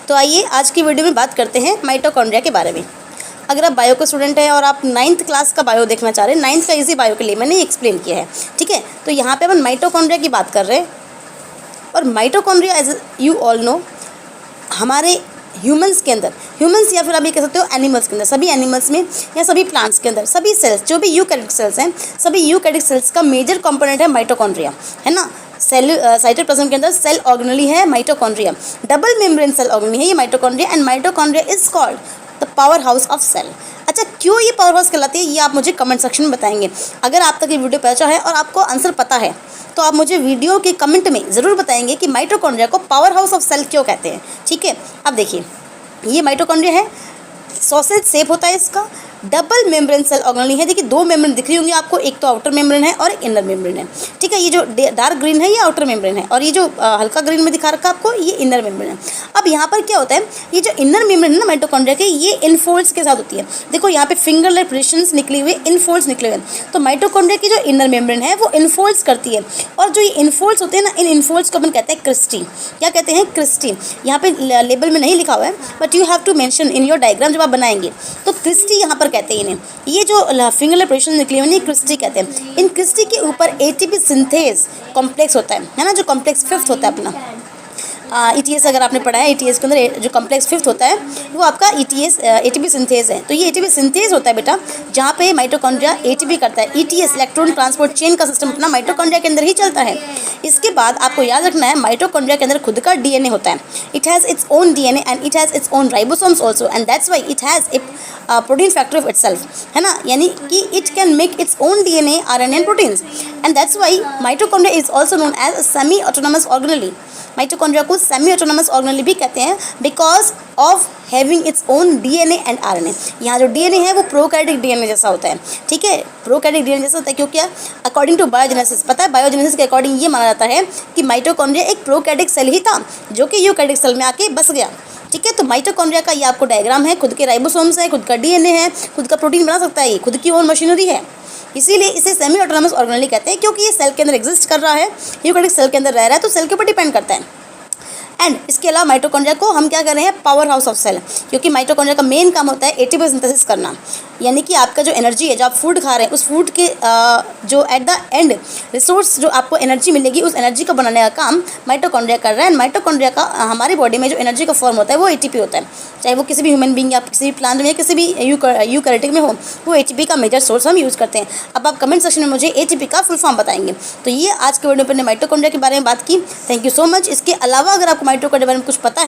तो आइए आज की वीडियो में बात करते हैं माइटोकॉन्ड्रिया के बारे में। अगर आप बायो के स्टूडेंट हैं और आप 9th क्लास का बायो देखना चाह रहे हैं, 9th का इजी बायो के लिए मैंने एक्सप्लेन किया है, ठीक है। तो यहाँ पे अपन माइटोकॉन्ड्रिया की बात कर रहे हैं। और mitochondria as you all know हमारे ह्यूमंस के अंदर, ह्यूमंस या फिर आप ये कह सकते हो एनिमल्स के अंदर, सभी एनिमल्स में या सभी प्लांट्स के अंदर सभी सेल्स जो भी यूकैरियोटिक सेल्स हैं, सभी यूकैरियोटिक सेल्स का मेजर कंपोनेंट है माइटोकॉन्ड्रिया, है ना। साइटोप्लाज्म के अंदर सेल ऑर्गेनेली है mitochondria, double membrane cell organelle है ये mitochondria. And mitochondria is called the power house of cell. अच्छा, क्यों ये पावर हाउस कहलाती है ये आप मुझे कमेंट सेक्शन में बताएंगे। अगर आप तक ये वीडियो पहुंचा है और आपको आंसर पता है तो आप मुझे वीडियो के कमेंट में ज़रूर बताएंगे कि माइटोकॉन्ड्रिया को पावर हाउस ऑफ सेल क्यों कहते हैं, ठीक है। अब देखिए ये माइटोकॉन्ड्रिया है, सॉसेज शेप होता है इसका, डबल मेम्ब्रेन सेल ऑर्गेनेली है। देखिए दो मेम्ब्रेन दिख रही होंगी आपको, एक तो आउटर मेम्ब्रेन है और एक इनर मेम्ब्रेन है, ठीक है। ये जो डार्क ग्रीन है ये आउटर मेम्ब्रेन है और ये जो हल्का ग्रीन में दिखा रखा है आपको ये इनर मेम्ब्रेन है। अब यहाँ पर क्या होता है, ये जो इनर मेम्ब्रेन है ना माइटोकॉन्ड्रिया के, ये इनफोल्ड्स के साथ होती है। देखो यहाँ पे फिंगर लाइक पोजीशंस निकली हुई, इनफोल्ड्स निकले हुए हैं। तो माइटोकॉन्ड्रिया की जो इनर मेम्ब्रेन है वो इनफोल्ड्स करती है और जो ये इनफोल्ड्स होते हैं ना, इन इनफोल्ड्स को अपन कहते हैं क्रिस्टी। क्या कहते हैं? क्रिस्टी। यहाँ पे लेबल में नहीं लिखा हुआ है but you have to mention in your diagram जब आप बनाएंगे तो क्रिस्टी यहाँ पर कहते हैं इन्हें। ये जो फिंगर पोजीशन निकली हुई है क्रिस्टी कहते हैं। इन क्रिस्टी के ऊपर एटीपी सिंथेज कॉम्प्लेक्स होता है ना, जो कॉम्प्लेक्स 5th होता है अपना ETS अगर आपने पढ़ा है, ETS के अंदर जो कॉम्प्लेक्स 5th होता है वो आपका ETS ATP सिंथेज है। तो ये ATP सिंथेज होता है बेटा, जहाँ पे माइटोकॉन्ड्रिया ATP करता है। ETS इलेक्ट्रॉन ट्रांसपोर्ट चेन का सिस्टम अपना माइटोकॉन्ड्रिया के अंदर ही चलता है। इसके बाद आपको याद रखना है माइटोकॉन्ड्रिया के अंदर खुद का DNA होता है। It has its own DNA and it has its own ribosomes also and that's why it has a protein factor of itself, है ना। यानी कि it can make its own DNA RNA and proteins and that's why mitochondria is also known as semi autonomous organelle. Mitochondria को semi autonomous organelle भी कहते हैं because of having its own DNA and RNA। यहाँ जो DNA है वो prokaryotic DNA जैसा होता है, ठीक है। प्रोकैरियोटिक DNA जैसा होता है क्योंकि अकॉर्डिंग टू बायोजेनेसिस, पता है बायोजेनेसिस के अकॉर्डिंग ये माना जाता है कि माइटोकॉन्ड्रिया एक प्रोकैरियोटिक सेल ही था जो कि यूकैरियोटिक सेल में आके बस गया, ठीक है। तो माइटोकॉन्ड्रिया का ये आपको डायग्राम है, खुद के राइबोसोम्स है, खुद का DNA है, खुद का प्रोटीन बना सकता है, ये खुद की ओन मशीनरी है। इसीलिए इसे सेमी ऑटोनॉमस ऑर्गेनेली कहते हैं क्योंकि ये सेल के अंदर एग्जिस्ट कर रहा है, यूकैरियोटिक सेल के अंदर रह रहा है, तो सेल के ऊपर डिपेंड करता है। एंड इसके अलावा माइटोकॉन्ड्रिया को हम क्या कर रहे हैं, पावर हाउस ऑफ सेल, क्योंकि माइटोकॉन्ड्रिया का मेन काम होता है एटीपी सिंथेसिस करना। यानी कि आपका जो एनर्जी है, जो आप फूड खा रहे हैं, उस फूड के जो एट द एंड रिसोर्स जो आपको एनर्जी मिलेगी, उस एनर्जी को बनाने का काम माइटोकॉन्ड्रिया कर रहा है। एंड माइटोकॉन्ड्रिया का हमारी बॉडी में जो एनर्जी का फॉर्म होता है वो ATP होता है, चाहे वो किसी भी ह्यूमन बींग या किसी भी प्लांट में या किसी भी यूकैरियोटिक में हो, वो ATP का मेजर सोर्स हम यूज़ करते हैं। अब आप कमेंट सेक्शन में मुझे ATP का फुल फॉर्म बताएंगे। तो ये आज के वीडियो पर माइटोकॉन्ड्रिया के बारे में बात की। Thank you so much. इसके अलावा अगर आपको माइटोकॉन्ड्रिया के बारे में कुछ पता